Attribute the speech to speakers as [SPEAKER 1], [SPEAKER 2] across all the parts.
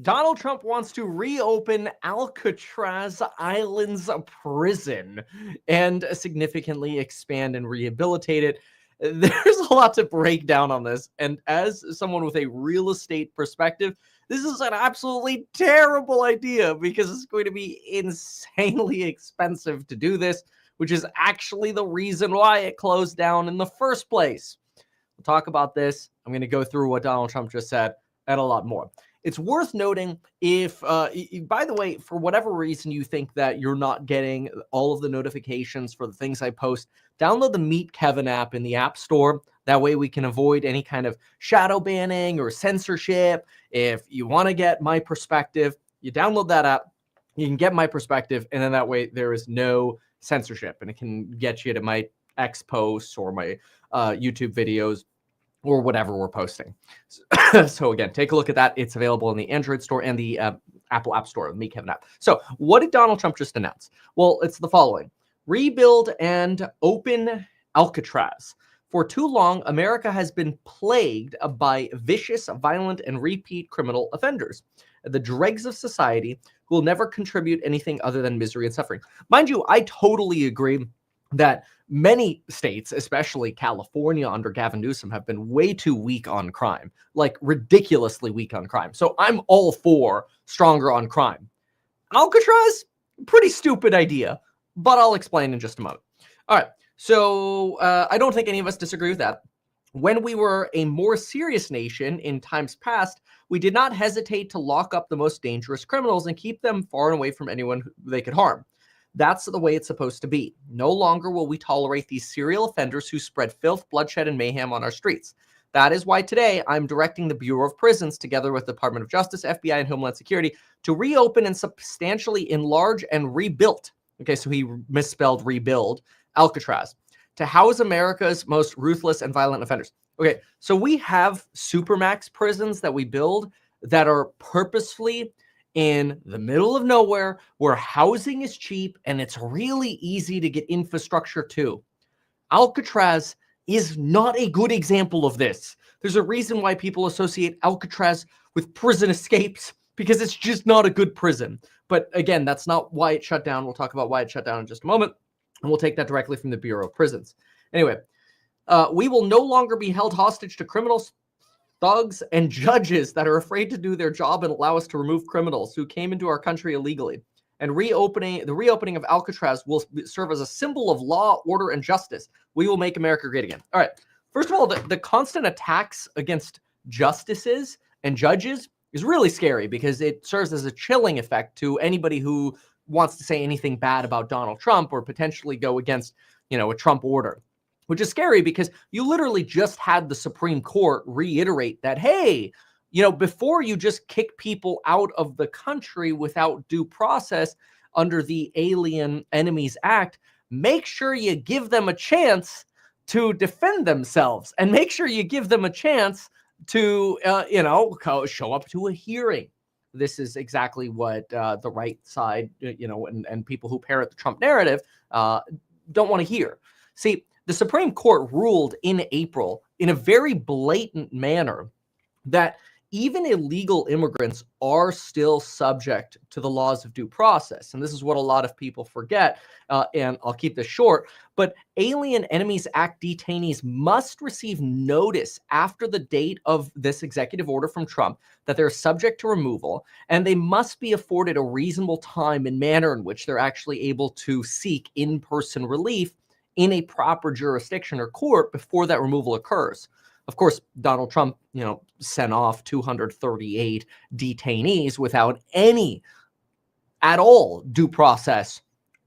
[SPEAKER 1] Donald Trump wants to reopen Alcatraz Island's prison and significantly expand and rehabilitate it. There's a lot to break down on this. And as someone with a real estate perspective, this is an absolutely terrible idea because it's going to be insanely expensive to do this, which is actually the reason why it closed down in the first place. We'll talk about this. I'm going to go through what Donald Trump just said and a lot more. It's worth noting if, by the way, for whatever reason you think that you're not getting all of the notifications for the things I post, download the Meet Kevin app in the App Store. That way we can avoid any kind of shadow banning or censorship. If you want to get my perspective, you download that app, you can get my perspective, and then that way there is no censorship, and it can get you to my X posts or my YouTube videos or whatever we're posting. So again, take a look at that. It's available in the Android store and the Apple App Store, the Meet Kevin app. So what did Donald Trump just announce? Well, it's the following. Rebuild and open Alcatraz. For too long, America has been plagued by vicious, violent, and repeat criminal offenders, the dregs of society who will never contribute anything other than misery and suffering. Mind you, I totally agree that many states, especially California under Gavin Newsom, have been way too weak on crime, like ridiculously weak on crime. So I'm all for stronger on crime. Alcatraz, pretty stupid idea, but I'll explain in just a moment. All right, so I don't think any of us disagree with that. When we were a more serious nation in times past, we did not hesitate to lock up the most dangerous criminals and keep them far and away from anyone they could harm. That's the way it's supposed to be. No longer will we tolerate these serial offenders who spread filth, bloodshed, and mayhem on our streets. That is why today I'm directing the Bureau of Prisons, together with the Department of Justice, FBI, and Homeland Security, to reopen and substantially enlarge and rebuild. Okay, so he misspelled rebuild, Alcatraz, to house America's most ruthless and violent offenders. Okay, so we have supermax prisons that we build that are purposefully in the middle of nowhere where housing is cheap and it's really easy to get infrastructure to. Alcatraz is not a good example of this. There's a reason why people associate Alcatraz with prison escapes, because it's just not a good prison. But again, that's not why it shut down. We'll talk about why it shut down in just a moment, and we'll take that directly from the Bureau of Prisons. Anyway, we will no longer be held hostage to criminals, thugs, and judges that are afraid to do their job and allow us to remove criminals who came into our country illegally. And the reopening of Alcatraz will serve as a symbol of law, order, and justice. We will make America great again. All right. First of all, the constant attacks against justices and judges is really scary because it serves as a chilling effect to anybody who wants to say anything bad about Donald Trump or potentially go against, a Trump order. Which is scary because you literally just had the Supreme Court reiterate that, hey, before you just kick people out of the country without due process under the Alien Enemies Act, make sure you give them a chance to defend themselves and make sure you give them a chance to, show up to a hearing. This is exactly what the right side, and people who parrot the Trump narrative don't want to hear. See, the Supreme Court ruled in April in a very blatant manner that even illegal immigrants are still subject to the laws of due process. And this is what a lot of people forget, and I'll keep this short, but Alien Enemies Act detainees must receive notice after the date of this executive order from Trump that they're subject to removal, and they must be afforded a reasonable time and manner in which they're actually able to seek in-person relief in a proper jurisdiction or court before that removal occurs. Of course, Donald Trump, sent off 238 detainees without any at all due process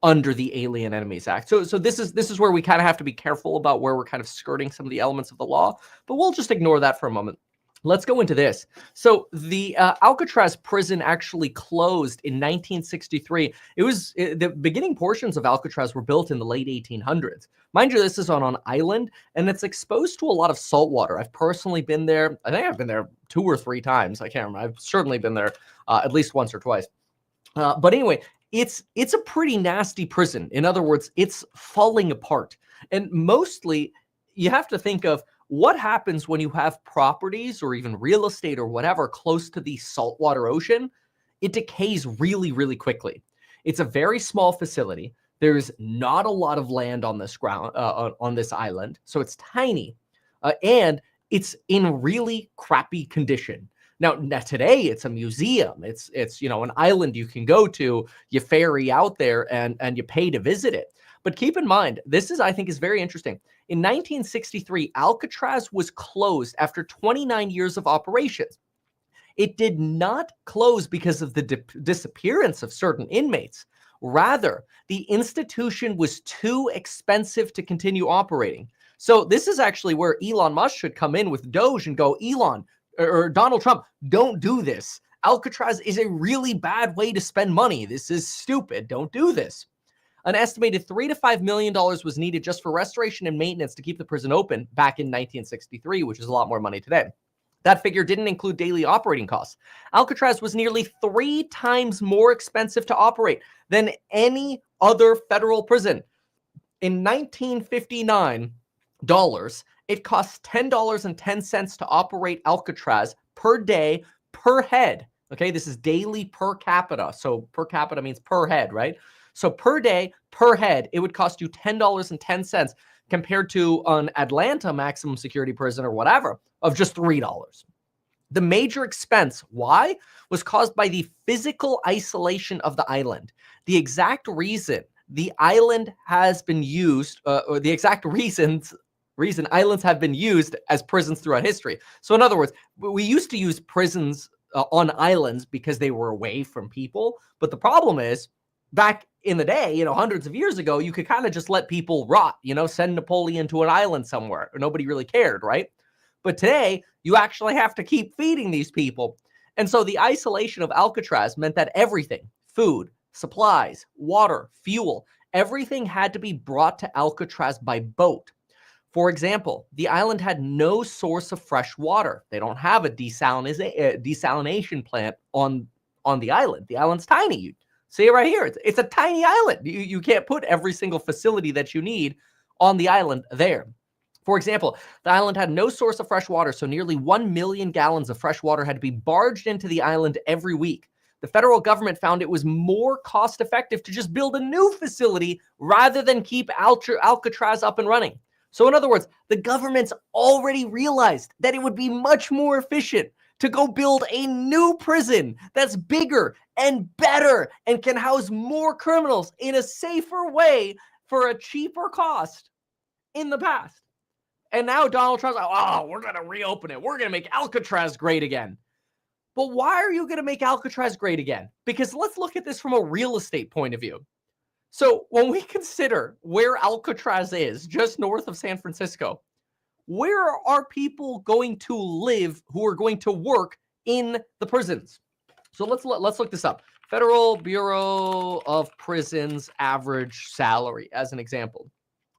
[SPEAKER 1] under the Alien Enemies Act. So this is where we kind of have to be careful about where we're kind of skirting some of the elements of the law, but we'll just ignore that for a moment. Let's go into this. So the Alcatraz prison actually closed in 1963. It was the beginning portions of Alcatraz were built in the late 1800s. Mind you, this is on an island, and it's exposed to a lot of salt water. I've personally been there. I think I've been there 2 or 3 times. I can't remember. I've certainly been there at least once or twice. But anyway, it's a pretty nasty prison. In other words, it's falling apart. And mostly, you have to think of What happens when you have properties or even real estate or whatever close to the saltwater ocean? It decays really, really quickly. It's a very small facility. There's not a lot of land on this ground, on this island, so it's tiny, and it's in really crappy condition. Now today it's a museum. It's an island you can go to. You ferry out there and you pay to visit it. But keep in mind, this is, I think, is very interesting. In 1963, Alcatraz was closed after 29 years of operations. It did not close because of the disappearance of certain inmates. Rather, the institution was too expensive to continue operating. So this is actually where Elon Musk should come in with Doge and go, Elon or Donald Trump, don't do this. Alcatraz is a really bad way to spend money. This is stupid. Don't do this. An estimated $3 to $5 million was needed just for restoration and maintenance to keep the prison open back in 1963, which is a lot more money today. That figure didn't include daily operating costs. Alcatraz was nearly 3 times more expensive to operate than any other federal prison. In 1959 dollars, it costs $10.10 to operate Alcatraz per day per head. Okay, this is daily per capita. So per capita means per head, right? So per day, per head, it would cost you $10.10 compared to an Atlanta maximum security prison or whatever of just $3. The major expense, why? Was caused by the physical isolation of the island. The exact reason the island has been used, or the exact reason islands have been used as prisons throughout history. So in other words, we used to use prisons on islands because they were away from people. But the problem is, back in the day, hundreds of years ago, you could kind of just let people rot, send Napoleon to an island somewhere. Nobody really cared, right? But today, you actually have to keep feeding these people. And so the isolation of Alcatraz meant that everything, food, supplies, water, fuel, everything had to be brought to Alcatraz by boat. For example, the island had no source of fresh water. They don't have a desalination plant on the island. The island's tiny. You see it right here. It's a tiny island. You can't put every single facility that you need on the island there. For example, the island had no source of fresh water, so nearly 1 million gallons of fresh water had to be barged into the island every week. The federal government found it was more cost-effective to just build a new facility rather than keep Alcatraz up and running. So in other words, the government's already realized that it would be much more efficient to go build a new prison that's bigger and better and can house more criminals in a safer way for a cheaper cost in the past. And now Donald Trump's like, oh, we're going to reopen it. We're going to make Alcatraz great again. But why are you going to make Alcatraz great again? Because let's look at this from a real estate point of view. So when we consider where Alcatraz is, just north of San Francisco, where are people going to live who are going to work in the prisons? So let's look this up. Federal Bureau of Prisons average salary as an example.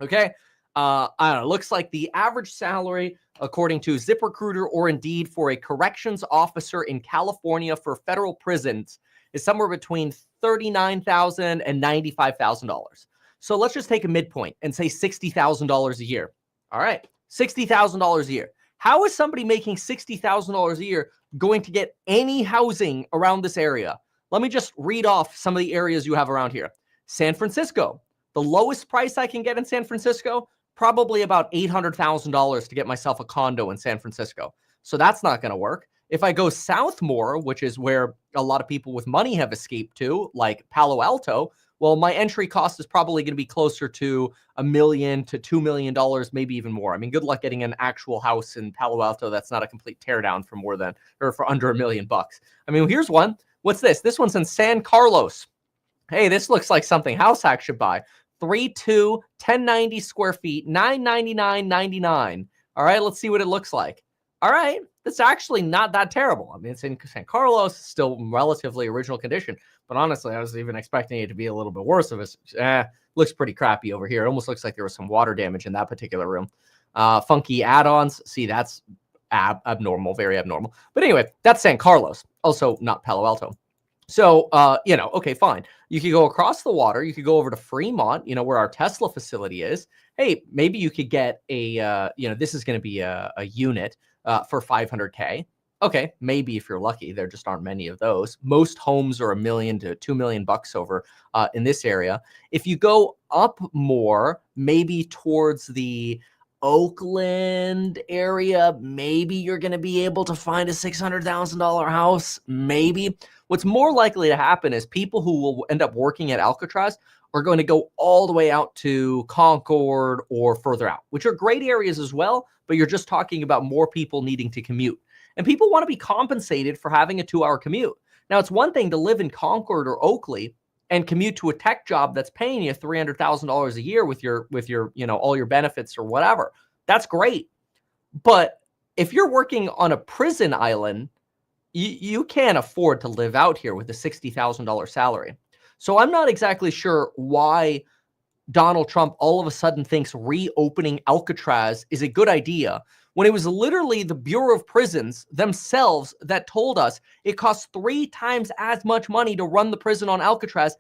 [SPEAKER 1] Okay. I don't know. Looks like the average salary, according to ZipRecruiter or Indeed, for a corrections officer in California for federal prisons is somewhere between $39,000 and $95,000. So let's just take a midpoint and say $60,000 a year. All right, $60,000 a year. How is somebody making $60,000 a year going to get any housing around this area? Let me just read off some of the areas you have around here. San Francisco, the lowest price I can get in San Francisco, probably about $800,000 to get myself a condo in San Francisco. So that's not going to work. If I go south more, which is where a lot of people with money have escaped to, like Palo Alto, well, my entry cost is probably going to be closer to $1 million to $2 million, maybe even more. I mean, good luck getting an actual house in Palo Alto that's not a complete teardown for for under $1 million bucks. I mean, here's one. What's this? This one's in San Carlos. Hey, this looks like something House Hack should buy. 3.2, 1090 square feet, $999.99. All right, let's see what it looks like. All right, that's actually not that terrible. I mean, it's in San Carlos, still relatively original condition. But honestly, I was even expecting it to be a little bit worse of it. Looks pretty crappy over here. It almost looks like there was some water damage in that particular room. Funky add-ons. See, that's abnormal, very abnormal. But anyway, that's San Carlos, also not Palo Alto. So, okay, fine. You could go across the water. You could go over to Fremont, where our Tesla facility is. Hey, maybe you could get this is going to be a unit for 500K. Okay, maybe if you're lucky. There just aren't many of those. Most homes are $1 million to $2 million bucks over in this area. If you go up more, maybe towards the Oakland area, maybe you're going to be able to find a $600,000 house. Maybe. What's more likely to happen is people who will end up working at Alcatraz are going to go all the way out to Concord or further out, which are great areas as well, but you're just talking about more people needing to commute. And people want to be compensated for having a 2-hour commute. Now, it's one thing to live in Concord or Oakley and commute to a tech job that's paying you $300,000 a year with your all your benefits or whatever. That's great. But if you're working on a prison island, you can't afford to live out here with a $60,000 salary. So I'm not exactly sure why Donald Trump all of a sudden thinks reopening Alcatraz is a good idea when it was literally the Bureau of Prisons themselves that told us it costs 3 times as much money to run the prison on Alcatraz,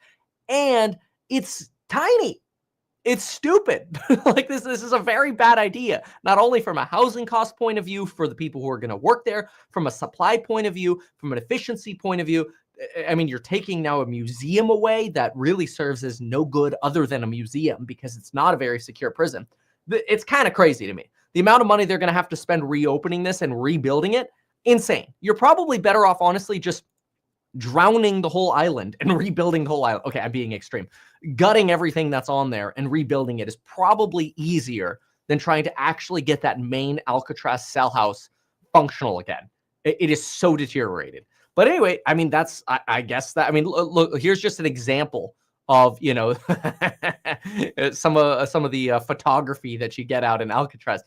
[SPEAKER 1] and it's tiny. It's stupid. Like this is a very bad idea, not only from a housing cost point of view for the people who are going to work there, from a supply point of view, from an efficiency point of view. I mean, you're taking now a museum away that really serves as no good other than a museum because it's not a very secure prison. It's kind of crazy to me. The amount of money they're going to have to spend reopening this and rebuilding it, insane. You're probably better off, honestly, just drowning the whole island and rebuilding the whole island. Okay, I'm being extreme. Gutting everything that's on there and rebuilding it is probably easier than trying to actually get that main Alcatraz cell house functional again. It is so deteriorated. But anyway, I mean, I guess that, I mean, look, here's just an example of, some of the photography that you get out in Alcatraz.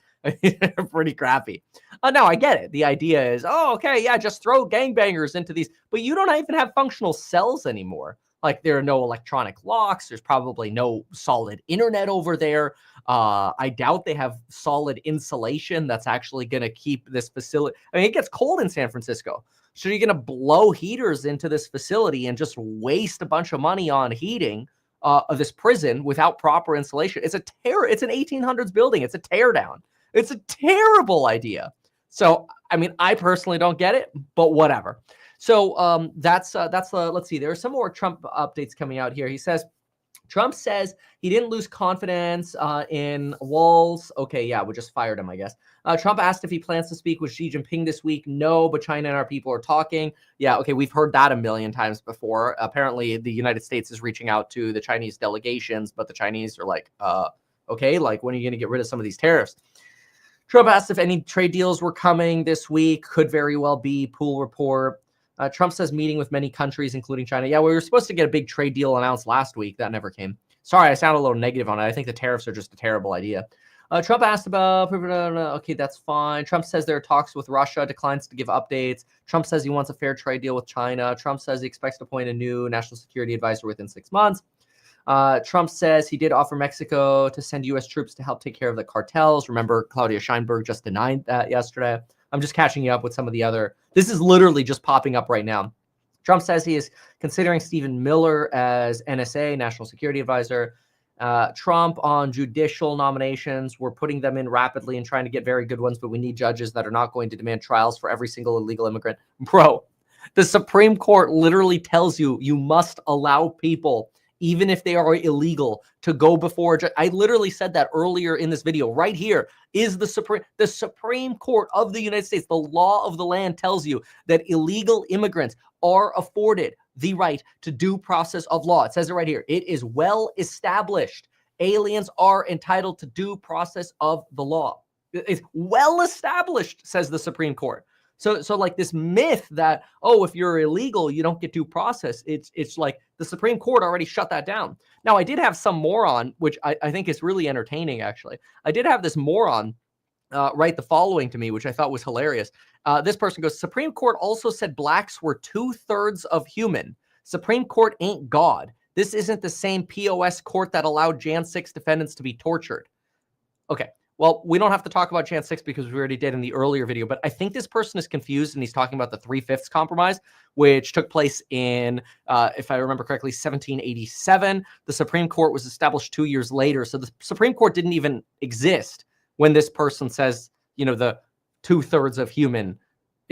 [SPEAKER 1] Pretty crappy. No, I get it. The idea is, oh, okay, yeah, just throw gangbangers into these, but you don't even have functional cells anymore. Like there are no electronic locks. There's probably no solid internet over there. I doubt they have solid insulation that's actually going to keep this facility. I mean, it gets cold in San Francisco. So you're going to blow heaters into this facility and just waste a bunch of money on heating of this prison without proper insulation. It's an 1800s building. It's a tear down. It's a terrible idea. So, I mean, I personally don't get it, but whatever. So that's let's see. There are some more Trump updates coming out here. Trump says he didn't lose confidence in walls. Okay, yeah, we just fired him, I guess. Trump asked if he plans to speak with Xi Jinping this week. No, but China and our people are talking. Yeah, okay, we've heard that a million times before. Apparently, the United States is reaching out to the Chinese delegations, but the Chinese are like, okay, like when are you going to get rid of some of these tariffs? Trump asked if any trade deals were coming this week. Could very well be. Pool report. Trump says meeting with many countries, including China. Yeah, we were supposed to get a big trade deal announced last week. That never came. Sorry, I sound a little negative on it. I think the tariffs are just a terrible idea. Trump asked about, okay, that's fine. Trump says there are talks with Russia, declines to give updates. Trump says he wants a fair trade deal with China. Trump says he expects to appoint a new national security advisor within 6 months. Trump says he did offer Mexico to send U.S. troops to help take care of the cartels. Remember, Claudia Sheinberg just denied that yesterday. I'm just catching you up with some of the other. This is literally just popping up right now. Trump says he is considering Stephen Miller as NSA, National Security Advisor. Trump on judicial nominations. We're putting them in rapidly and trying to get very good ones, but we need judges that are not going to demand trials for every single illegal immigrant. Bro, the Supreme Court literally tells you must allow people, even if they are illegal, to go before. I literally said that earlier in this video. Right here is the Supreme Court of the United States. The law of the land tells you that illegal immigrants are afforded the right to due process of law. It says it right here. It is well established. Aliens are entitled to due process of the law. It's well established, says the Supreme Court. So like this myth that, oh, if you're illegal, you don't get due process. It's like the Supreme Court already shut that down. Now, I did have some moron, which I think is really entertaining, actually. I did have this moron write the following to me, which I thought was hilarious. This person goes, Supreme Court also said blacks were 2/3 of human. Supreme Court ain't God. This isn't the same POS court that allowed Jan 6 defendants to be tortured. Okay. Well, we don't have to talk about chance 6 because we already did in the earlier video, but I think this person is confused and he's talking about the 3/5 compromise, which took place in, if I remember correctly, 1787. The Supreme Court was established 2 years later. So the Supreme Court didn't even exist when this person says, the 2/3 of human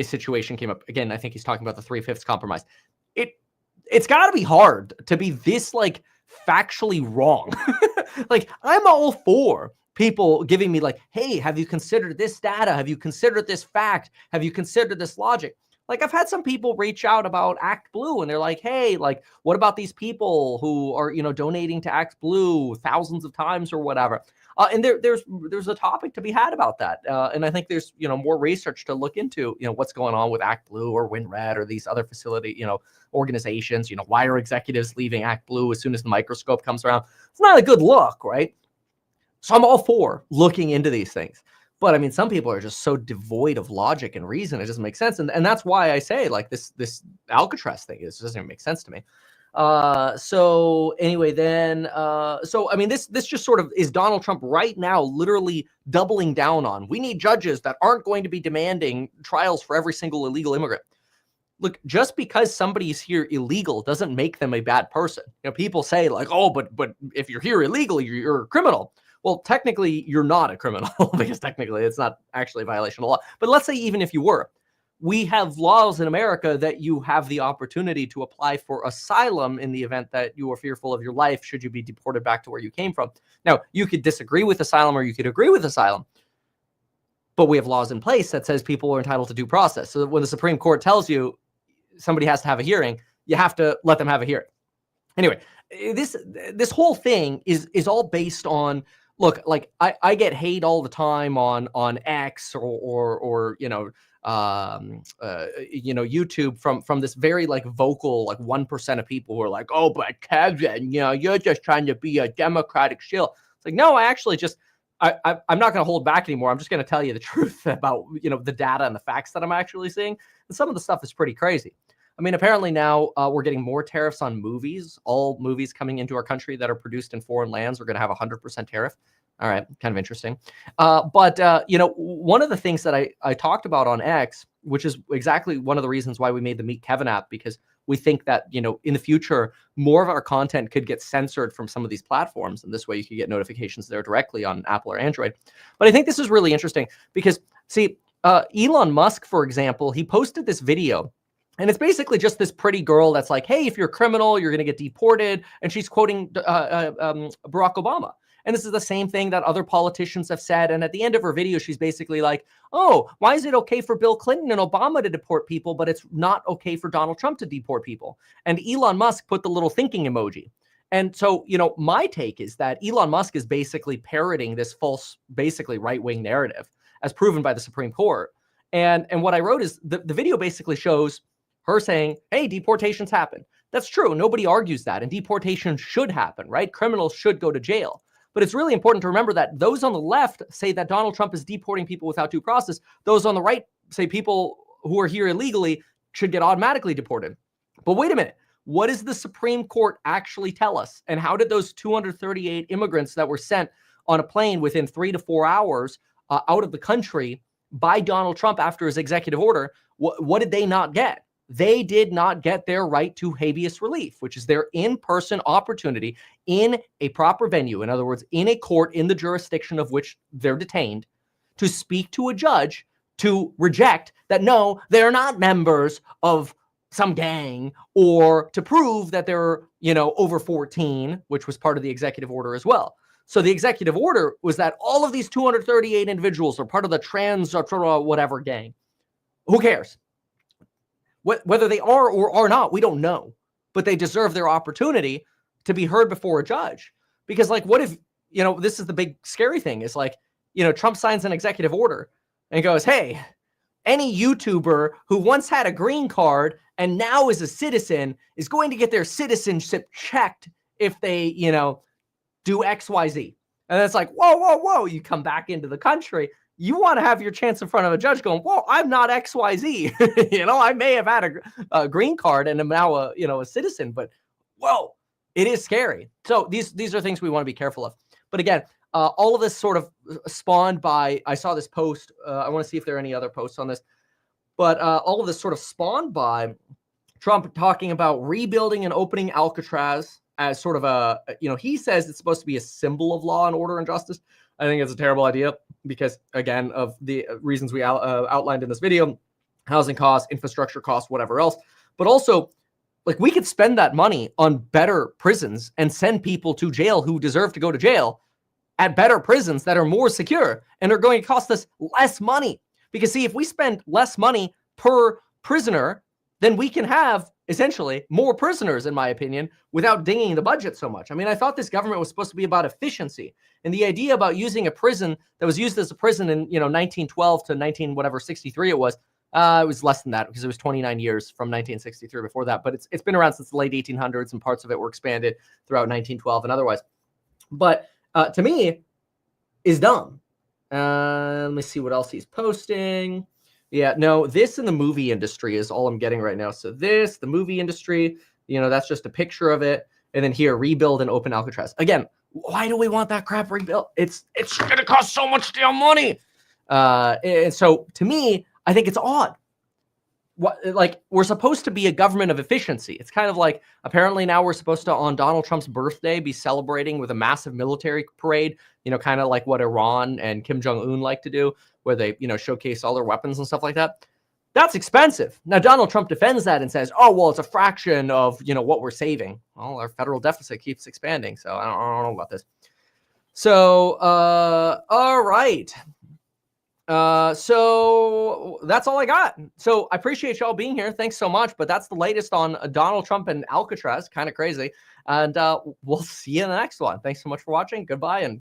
[SPEAKER 1] situation came up. Again, I think he's talking about the 3/5 compromise. It's got to be hard to be this like factually wrong. Like, I'm all for people giving me like, hey, have you considered this data? Have you considered this fact? Have you considered this logic? Like, I've had some people reach out about Act Blue and they're like, hey, like, what about these people who are, donating to Act Blue thousands of times or whatever? And there's a topic to be had about that. And I think there's, more research to look into, what's going on with Act Blue or WinRed or these other facility, organizations. Why are executives leaving Act Blue as soon as the microscope comes around? It's not a good look, right? So I'm all for looking into these things. But I mean, some people are just so devoid of logic and reason, it doesn't make sense. And that's why I say like this Alcatraz thing doesn't even make sense to me. So anyway, then, so I mean, this just sort of is Donald Trump right now literally doubling down on. We need judges that aren't going to be demanding trials for every single illegal immigrant. Look, just because somebody's here illegal doesn't make them a bad person. People say like, oh, but if you're here illegally, you're a criminal. Well, technically, you're not a criminal because technically it's not actually a violation of law. But let's say even if you were, we have laws in America that you have the opportunity to apply for asylum in the event that you are fearful of your life should you be deported back to where you came from. Now, you could disagree with asylum or you could agree with asylum. But we have laws in place that says people are entitled to due process. So that when the Supreme Court tells you somebody has to have a hearing, you have to let them have a hearing. Anyway, this whole thing is all based on, look, like I get hate all the time on X or YouTube from this very like vocal, like 1% of people who are like, oh, but Kevin, you're just trying to be a Democratic shill. It's like, no, I actually just, I'm not going to hold back anymore. I'm just going to tell you the truth about, the data and the facts that I'm actually seeing. And some of the stuff is pretty crazy. I mean, apparently now we're getting more tariffs on movies. All movies coming into our country that are produced in foreign lands are going to have 100% tariff. All right, kind of interesting. But one of the things that I talked about on X, which is exactly one of the reasons why we made the Meet Kevin app, because we think that, in the future, more of our content could get censored from some of these platforms. And this way you could get notifications there directly on Apple or Android. But I think this is really interesting because, see, Elon Musk, for example, he posted this video. And it's basically just this pretty girl that's like, hey, if you're a criminal, you're going to get deported. And she's quoting Barack Obama. And this is the same thing that other politicians have said. And at the end of her video, she's basically like, oh, why is it okay for Bill Clinton and Obama to deport people, but it's not okay for Donald Trump to deport people? And Elon Musk put the little thinking emoji. And so, my take is that Elon Musk is basically parroting this false, basically right-wing narrative as proven by the Supreme Court. And what I wrote is the video basically shows her saying, hey, deportations happen. That's true. Nobody argues that. And deportation should happen, right? Criminals should go to jail. But it's really important to remember that those on the left say that Donald Trump is deporting people without due process. Those on the right say people who are here illegally should get automatically deported. But wait a minute. What does the Supreme Court actually tell us? And how did those 238 immigrants that were sent on a plane within 3 to 4 hours out of the country by Donald Trump after his executive order, what did they not get? They did not get their right to habeas relief, which is their in-person opportunity in a proper venue. In other words, in a court in the jurisdiction of which they're detained, to speak to a judge to reject that, no, they're not members of some gang, or to prove that they're, over 14, which was part of the executive order as well. So the executive order was that all of these 238 individuals are part of the trans whatever gang. Who cares? Whether they are or are not, we don't know. But they deserve their opportunity to be heard before a judge. Because, like, what if, this is the big scary thing, is like, Trump signs an executive order and goes, hey, any YouTuber who once had a green card and now is a citizen is going to get their citizenship checked if they, do X, Y, Z. And it's like, whoa. You come back into the country. You want to have your chance in front of a judge going, whoa, I'm not XYZ. I may have had a green card and am now a citizen, but whoa, it is scary. So these are things we want to be careful of. But again, all of this sort of spawned by, I saw this post. I want to see if there are any other posts on this, but all of this sort of spawned by Trump talking about rebuilding and opening Alcatraz as sort of a, he says it's supposed to be a symbol of law and order and justice. I think it's a terrible idea because, again, of the reasons we outlined in this video, housing costs, infrastructure costs, whatever else, but also, like, we could spend that money on better prisons and send people to jail who deserve to go to jail at better prisons that are more secure and are going to cost us less money. Because, see, if we spend less money per prisoner, then we can have essentially more prisoners, in my opinion, without dinging the budget so much. I mean, I thought this government was supposed to be about efficiency, and the idea about using a prison that was used as a prison in 1912 to 63 it was less than that because it was 29 years from 1963 before that, but it's been around since the late 1800s, and parts of it were expanded throughout 1912 and otherwise. But to me, is dumb. Let me see what else he's posting. Yeah, no, this in the movie industry is all I'm getting right now. So this, the movie industry, that's just a picture of it. And then here, rebuild and open Alcatraz. Again, why do we want that crap rebuilt? It's going to cost so much damn money. And so to me, I think it's odd. Like, we're supposed to be a government of efficiency. It's kind of like, apparently now we're supposed to, on Donald Trump's birthday, be celebrating with a massive military parade, kind of like what Iran and Kim Jong-un like to do, where they, showcase all their weapons and stuff like that. That's expensive. Now, Donald Trump defends that and says, oh, well, it's a fraction of, what we're saving. Well, our federal deficit keeps expanding, so I don't know about this. So, all right. So that's all I got. So I appreciate y'all being here. Thanks so much. But that's the latest on Donald Trump and Alcatraz. Kind of crazy. And we'll see you in the next one. Thanks so much for watching. Goodbye. And